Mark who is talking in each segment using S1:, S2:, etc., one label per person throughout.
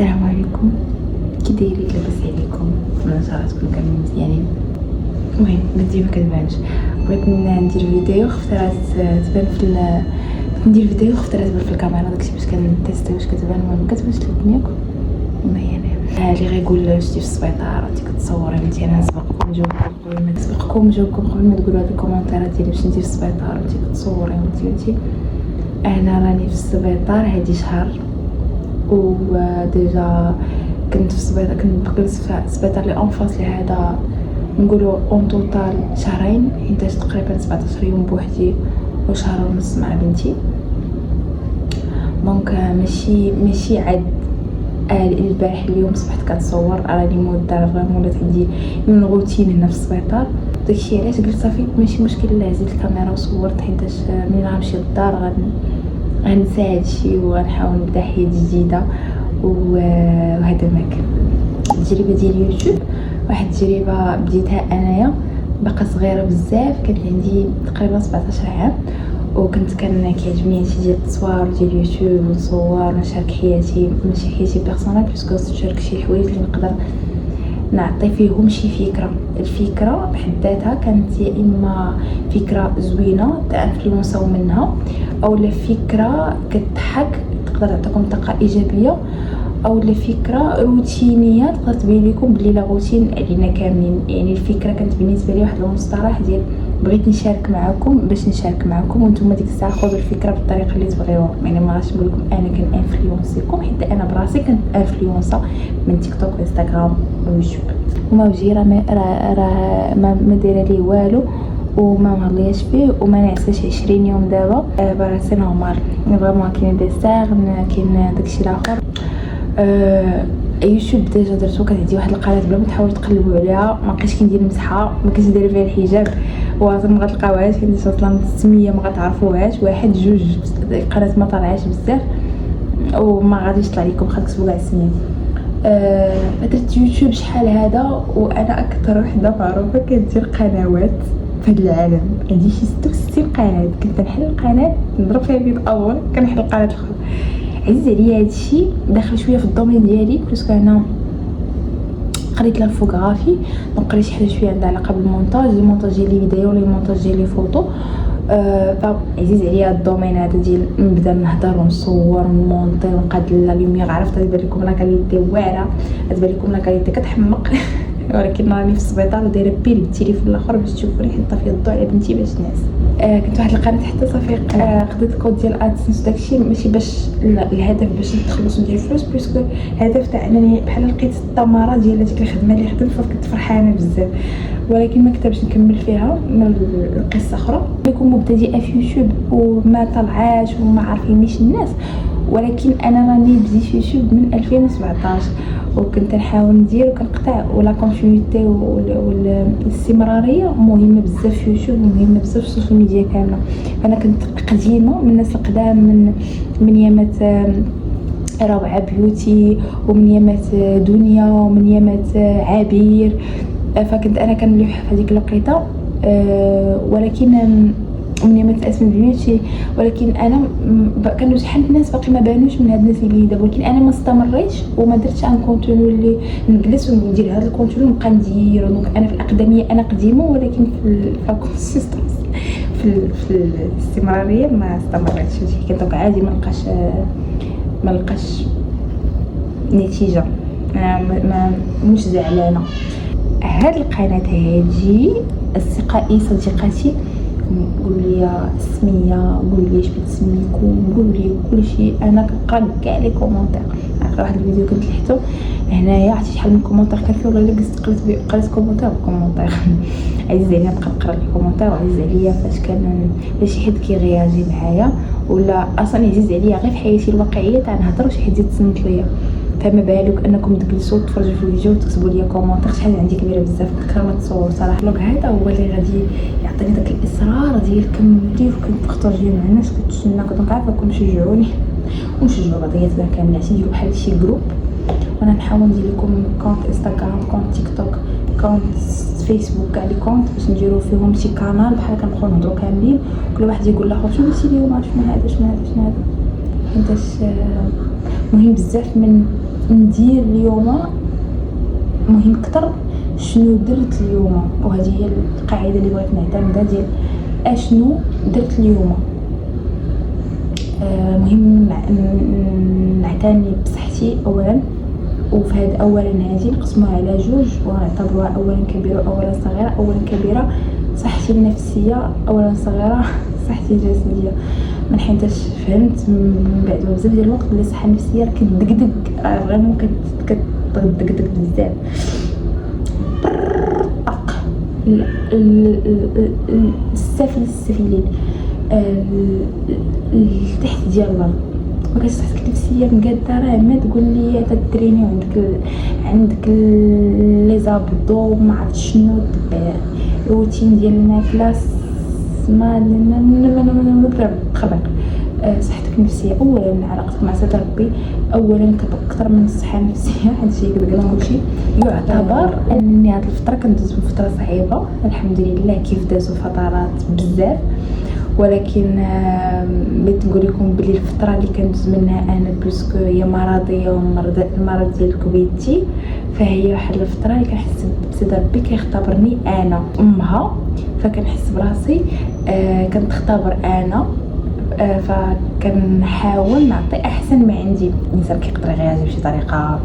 S1: السلام عليكم، كي دايرين؟ لاباس عليكم؟ ان شاء الله تكونوا كاملين مزيانين. المهم بنتي ما كتبانش، بغيت ندير فيديو خفت راه تبان ندير فيديو خفت راه تبان في الكاميرا، داكشي باش كنتيستي واش كتبان. المهم كتبانش لكم ياك؟ المهم اللي غيقول شتي في السبيطار انت كتصوري مزيان، نسبقكم نجاوبكم قبل ما تقولوا هاد الكومونتيرات ديالي باش ندير في السبيطار انت كتصوري انت. انا راني في السبيطار هادي شهر، و ديجا كنت في السبيطار، كنت جلست في السبيطار لي اونفاس لهذا نقولوا اون توتال شهرين، حيت تقريبا 17 يوم بوحدي وشهر ونص مع بنتي. دونك ماشي عاد البارح اليوم صبحت كنصور، راني موده فريمون ولات عندي من روتين هنا في السبيطار. داكشي علاش قلت صافي ماشي مشكل، لا زدت الكاميرا وصورت، حيت ملي غنمشي للدار غنسى هادشي وغنحاول نبدا حياة جديده. وهذا ما كان التجربه ديال يوتيوب، واحد التجربه بديتها انايا باقا صغيره بزاف، كانت عندي تقريبا 17 عام، وكنت كيعجبني هادشي ديال التصوير ديال يوتيوب ونصور ونشارك حياتي، ماشي حياتي بيرسونيل باسكو نشارك شي حوايج اللي نقدر نعطي فيهم شي فكره. الفكره بحد ذاتها كانت يا اما فكره زوينه تانفلونساو منها، او لا فكره كتضحك تقدر تعطيكم طاقه ايجابيه، او لا فكره روتينيه تقدر تبين لكم بلي لا روتين علينا كاملين. يعني الفكره كانت بالنسبه لي واحد المصطلح ديال بغيت نشارك معكم باش نشارك معكم، وانتم ديك الساعه خذوا الفكره بالطريقه اللي تبغيوها. يعني ما غاش نقول لكم انا كنانفلونسيكم، حيت انا براسي كنت انفلونسا من تيك توك وانستغرام ويوتيوب، وما وجهي راه ما دايره ليه والو وما مغلياش فيه وما نعساش 20 يوم دابا. براسي نورمال فريمون، كاين دي ساغ، كاين داكشي الاخر. يوتيوب ديجا درتو، كانت عندي واحد القناه بلا ما تحاولوا تقلبوا عليها، ما بقيتش كندير مسحه، ما كنتش دايره فيها الحجاب، واصلا ما غتلقاوهاش، كندير اصلا السميه ما غتعرفوهاش، واحد جوج القناه ما طالعاش بزاف وما غاديش يطلع لكم، خاصكم كاع السنين. درت يوتيوب شحال هذا، وانا اكثر وحده معروفه كندير قنوات في هذا العالم. عندي شي 66 قناه، كنت نحل القناه نضرب فيها بيض اول كنحل القناه الاخرى. عزيز عليا هادشي، داخل شويه في الدومين ديالي باسكو انا قريت لانفوغرافي، دونك قريت شي حاجه شويه عندها علاقه بالمونتاج، المونتاج ديال لي فيديو ولا المونتاج ديال لي فوتو. فعزيز عليا الدومين هذا ديال نبدا نهضر ونصور ونمونطي ونقاد لا لوميير. عرفت تبان لكم لا كاليتي واعره، تبان لكم لا كاليتي كتحمق ولكن راني في السبيطار ودايره بيل بالتليفون الاخر باش تشوفوني، حاطه فيه الضوء على بنتي باش نعس. كنت واحد القناه حتى صافي خديت الكود ديال ادسنس داكشي، ماشي باش الهدف باش نتخلص وندير فلوس، باسكو الهدف تاع انني بحال لقيت الثمره ديال ديك الخدمه اللي خدمت فكنت فرحانه بزاف، ولكن ما كتبش نكمل فيها من القصه اخرى. نكون مبتدئه في يوتيوب وما طلعاش وما عارفينيش الناس، ولكن انا راني بديت يوتيوب من 2017 وكنت نحاول ندير وكنقطع، ولا كونتينيتي والاستمراريه مهمه بزاف في يوتيوب ومهمه بزاف في السوشيال ميديا كامله. انا كنت قديمه من الناس القدام، من يامات رابعه بيوتي، ومن يامات دنيا، ومن يامات عبير، فكنت انا كنمليح في هذيك الوقيته. ولكن من يامات اسم بيوتي، ولكن انا كانوا شحال الناس باقي ما بانوش من هاد الناس اللي دابا، ولكن انا ما استمريتش وما درتش ان كونتوني اللي نجلس وندير هذا الكونتوني ونبقى ندير. دونك انا في الاقدميه انا قديمه، ولكن في الكونسيستنس في الاستمراريه ما استمريتش. كنت دونك عادي ما لقاش نتيجه، انا مش زعلانه. هاد القناه هادي اصدقائي صديقاتي قولوا لي السميه، قولوا لي اش بتسميكم، قولوا لي كل شيء، انا كنقرا كاع لي كومونتير. واحد الفيديو كنت لحتو هنايا عرفتي شحال من كومونتير كان فيه، ولا قريت كومونتير عزيز عليا نبقى نقرا الكومونتير، وعزيز عليا فاش شي حد كيغياجي معايا، ولا اصلا عزيز عليا غير في حياتي الواقعيه تاع نهضر وشي حد يتصنت ليا. فما بالك انكم تجلسوا تفرجوا في الفيديو وتكتبوا لي كومونتير، شحال عندي كبيره بزاف. كنت تصور صراحه الفلوق هذا هو اللي غادي يعطيني داك الاصرار ديال كملتي وكنت تختارجي مع الناس كتسنى. كنت عارفه شجعوني ونشجعوا بعضياتنا كاملين، عرفتي نديروا بحال شي جروب، وانا نحاول ندير لكم كونت انستغرام، كونت تيك توك، كونت فيسبوك، كاع لي كونت باش نديروا فيهم شي قناه بحال كنبقاو نهضروا كاملين، كل واحد يقول لاخر شنو درتي اليوم، شنو هذا حيتاش مهم بزاف من ندير اليوم مهم اكثر شنو درت اليوم. وهذه هي القاعده اللي بغيت نعتمدها ديال اشنو درت اليوم. مهم نعتني بصحتي اولا، وفي هذا اولا هذه نقسموها على جوج ونعتبروها اولا كبيره واولا صغيره. اولا كبيره صحتي النفسيه، اولا صغيره صحتي الجسديه. من حيتاش فهمت من بعد بزاف ديال الوقت بلي الصحه النفسيه كتدقدق، فريمون كتدقدق بزاف. السفلين تحت ديال الارض. ما صحتك النفسيه مقدره ما تقول لي تدريني عندك لي زابدو ما عرفت شنو تبع روتين ديال الماكله ما تخربق. صحتك النفسيه اولا، علاقتك مع سيد ربي اولا اكثر من الصحه النفسيه. هادشي كذا نقولشي يعتبر اني هاد الفتره كندوز بفتره صعيبه الحمد لله، كيف دازوا فترات بزاف، ولكن بغيت نقول لكم بلي الفتره اللي كندوز منها انا بلسكو هي مرضيه المرض ديال كوبيتي، فهي واحد الفتره اللي كنحس بسيد ربي كيختبرني انا امها، فكنحس براسي كنختبر انا، فكنحاول نعطي احسن ما عندي. الانسان كيقدر يغير بشي طريقه،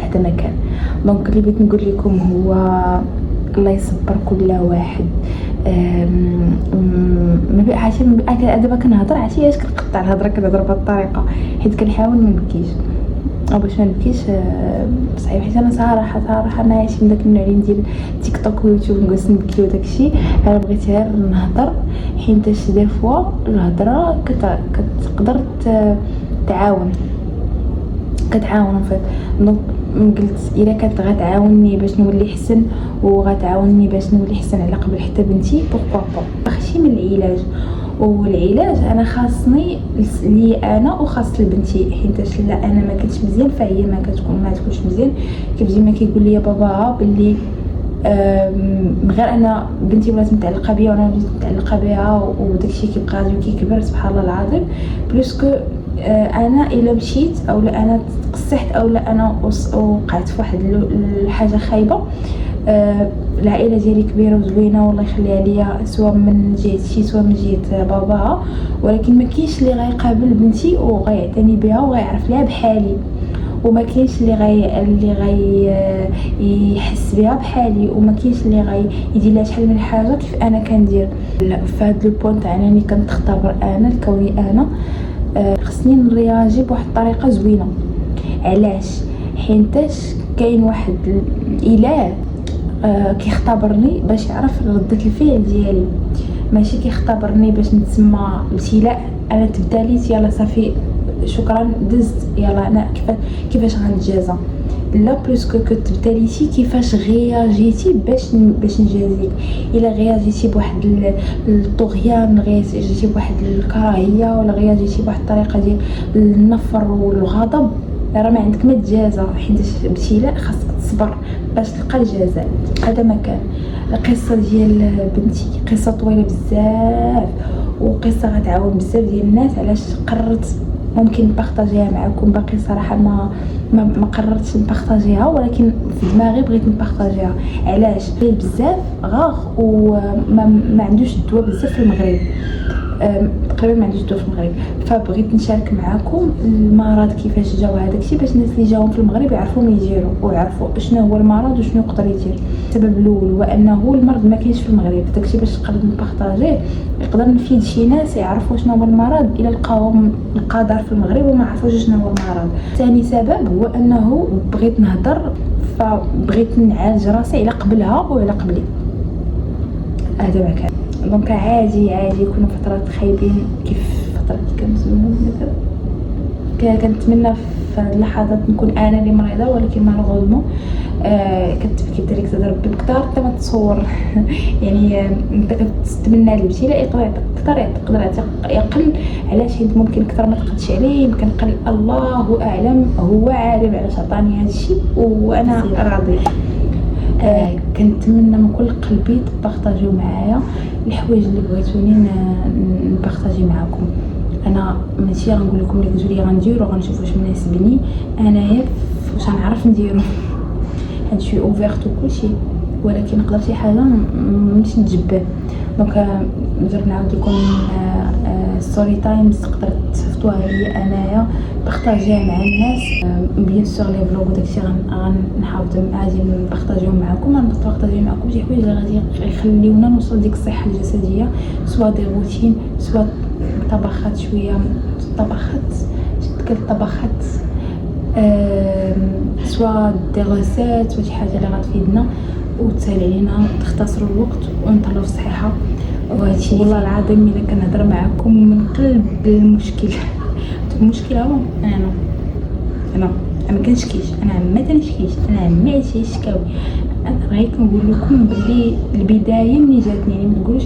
S1: هذا ما كان. دونك اللي بغيت نقول لكم هو الله يصبر كل واحد. ما بقاش دابا كنهضر عرفتي علاش كنقطع الهضره كنهضر بهذه الطريقه، حيت كنحاول ما نبكيش او باش ما نبكيش. صعيب حيت انا صراحه ماشي من داك النوع اللي ندير تيك توك ويوتيوب نجلس نبكي وداكشي. انا بغيت غير نهضر حيت دي فوا الهضره كتقدر كتعاون فات. دونك قلت الا كانت غتعاونني باش نولي حسن وغتعاونني باش نولي حسن على قبل حتى بنتي بوكو خشي من العلاج. والعلاج انا خاصني لي انا وخاص لبنتي، حيت لا انا ما كنتش مزيان فهي ما تكونش مزيان. كيف ديما كيقول لي باباها باللي غير انا بنتي ولات متعلقه بيا وانا وليت متعلقه بها وداكشي كيبقى غادي وكيكبر سبحان الله العظيم. بلوسكو انا الا مشيت او لا انا تقصحت او لا انا وقعت في واحد الحاجه خايبه، العائله ديالي كبيره وزوينه والله يخليها ليا، سواء من جهتي سواء من جهه باباها، ولكن ما كاينش اللي غيقابل بنتي وغيعتني بها وغيعرف ليها بحالي، وما كاينش اللي غي يحس بها بحالي، وما كاينش اللي يدير لها شحال من حاجه كيف انا كندير. في هذا البوينت انني كنختبر انا لكوني انا خصني نرياجي بواحد الطريقه زوينه. علاش؟ حيتاش كاين واحد الاله كيختبرني باش يعرف ردة الفعل ديالي، ماشي كيختبرني باش نتسمى ابتلاء. انا تبداليت يلا صافي شكرا دزت يلا انا كيفاش غنتجازى، لا بلوسكو كتبداليتي كيفاش غياجيتي باش نجازيك. الا غياجيتي بواحد الطغيان، غياجيتي بواحد الكراهيه، ولا غياجيتي بواحد الطريقه ديال النفر والغضب، راه ما عندك ما تجازى، حيت ابتلاء خاصك تصبر باش تلقى الجزاء. هذا ما كان. القصه ديال بنتي قصه طويله بزاف، وقصه غتعاون بزاف ديال الناس. علاش قررت ممكن نبارطاجيها معكم؟ باقي صراحه ما قررتش نبارطاجيها، ولكن في دماغي بغيت نبارطاجيها. علاش؟ فيه بزاف غاغ وما عندوش الدواء بزاف في المغرب، تقريبا ما عندوش الدواء في المغرب، فبغيت نشارك معكم المرض كيفاش جا وهذا الشيء باش الناس اللي جاهم في المغرب يعرفوا ما يديروا ويعرفوا شنو هو المرض وشنو يقدر يدير. السبب الاول هو انه المرض ما كاينش في المغرب، داكشي باش نقدر نبارطاجيه يقدر نفيد شي ناس يعرفوا شنو هو المرض الا لقاوهم القدر في المغرب وما عرفوش شنو هو المرض. ثاني سبب هو انه بغيت نهضر، فبغيت نعالج راسي على قبلها وعلى قبلي. هذا ما كان. دونك عادي يكونوا فترات خايبين كيف فترات كنتمنى في اللحظات نكون انا اللي مريضه، ولكن مالوغوزمون كتبكي بدالك تقدر ربي بكثر انت ما تصور. يعني انت كتتمنى الابتلاء يقدر يقل. علاش؟ حيت ممكن اكثر ما تقدش عليه، يمكن قل الله اعلم، هو عالم علاش عطاني هذا الشيء وانا راضي. كنتمنى من كل قلبي تبارطاجيو معايا الحوايج اللي بغيتوني نبارطاجي معكم. انا ماشي غنقول لكم اللي قلتوا لي غندير وغنشوف واش مناسبني انايا واش غنعرف نديرو حيت شي اوفيرت وكلشي، ولكن نقدر شي حاجه مش نتجبر. دونك نجرب نعاود لكم ستوري تايمز تقدر تصيفطوها لي انايا بارطاجيها مع الناس. بيان سور لي فلوغ وداكشي غنحاول غادي نبارطاجيهم معكم، غنبارطاجي معكم شي حوايج اللي غادي يخليونا نوصل ديك الصحه الجسديه، سوا دي روتين، سوا طبخات شويه طبخات شكل طبخات، سوا دي غوسيت وشي حاجه اللي غتفيدنا وتسهل علينا تختصروا الوقت ونطلعوا في الصحه. وهادشي والله العظيم الا كنهضر معكم من قلب المشكل. المشكل هو انا ما كنشكيش، انا ما تنشكيش، انا ما عنديش شكاوي. انا غير كنقول لكم بلي البدايه ملي جاتني، يعني ما تقولوش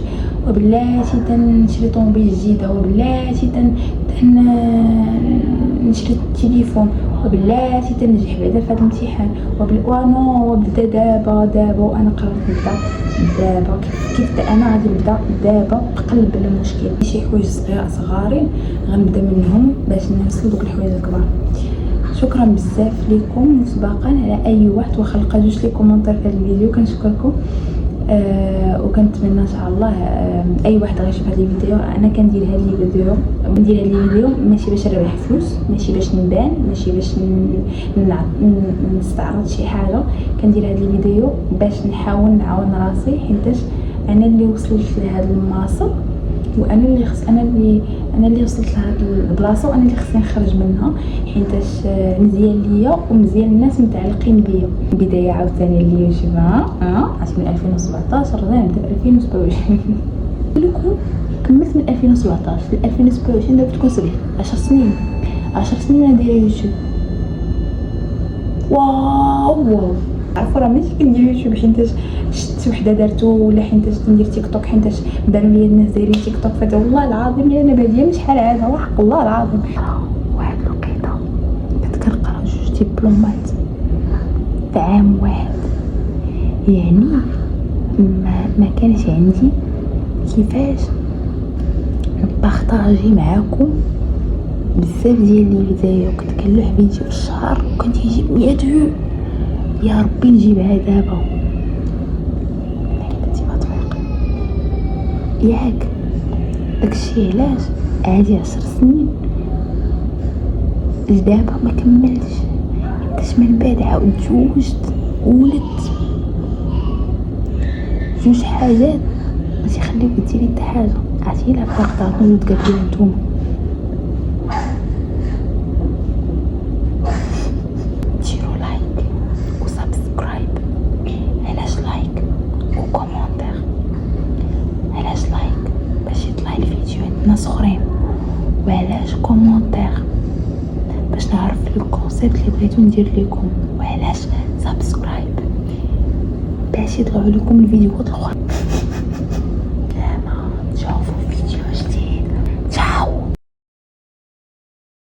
S1: وبلاتي تنشري طوموبيل جديده، وبلاتي نشري التليفون، وبلاتي تنجح بعدا في هذا الامتحان، وانو وبدا دابا وانا قررت نبدا دابا. كيف انا غادي نبدا دابا بقلب المشكل. شي حوايج صغارين غنبدا منهم باش نوصل دوك الحوايج الكبار. شكرا بزاف لكم مسبقا على اي واحد واخا لقى جوج لي كومونتير في هذا الفيديو، كنشكركم. وكنتمنى ان شاء الله اي واحد غيشوف هذا الفيديو. انا كندير هذا الفيديو ماشي باش نربح فلوس، ماشي باش نبان، ماشي باش نستعرض شي حاجه. كندير هذا الفيديو باش نحاول نعاون راسي، حيت انا اللي وصلت لهذا المنصب، وانا اللي وصلت لهاد البلاصه، وانا اللي خصني نخرج منها حيتاش مزيان ليا ومزيان الناس متعلقين بيا. بدايه عاوتاني اللي شوفها عرفت من 2017 غادي نبدا في 2027. لكم كملت من 2017 ل 2027 دابا تكون 10 سنين. 10 سنين انا دايره يوتيوب. واو عرفوا راه ماشي كندير يوتيوب حيتاش شفت وحده دارتو، ولا حيتاش كندير تيك توك حيتاش بانوا لي الناس دايرين تيك توك. فتا والله العظيم انا باديه من شحال هذا، وحق الله العظيم واحد الوقيته كنت كنقرا جوج دبلومات في عام واحد. يعني ما كانش عندي كيفاش نبارطاجي معاكم بزاف ديال لي فيديو. كنت كنلوح فيديو في الشهر وكنت يجيب 100 فيو. يا ربي نجيبها دابا ياك. داكشي علاش عادي 10 سنين دابا ما كملتش، حيت من بعد عاود تزوجت وولدت. جوج حاجات ما تيخليوك ديري حتى حاجه. عرفتي الا بقى تعطوني وتقابلوا نتوما ديروا لايك وسبسكرايب. علاش لايك وكومونتير؟ علاش لايك؟ باش يطلع الفيديو عند ناس اخرين، وعلاش كومونتير؟ باش نعرف الكونسيبت اللي بغيتو ندير لكم، وعلاش سبسكرايب؟ باش يطلعوا لكم الفيديوهات الاخرى.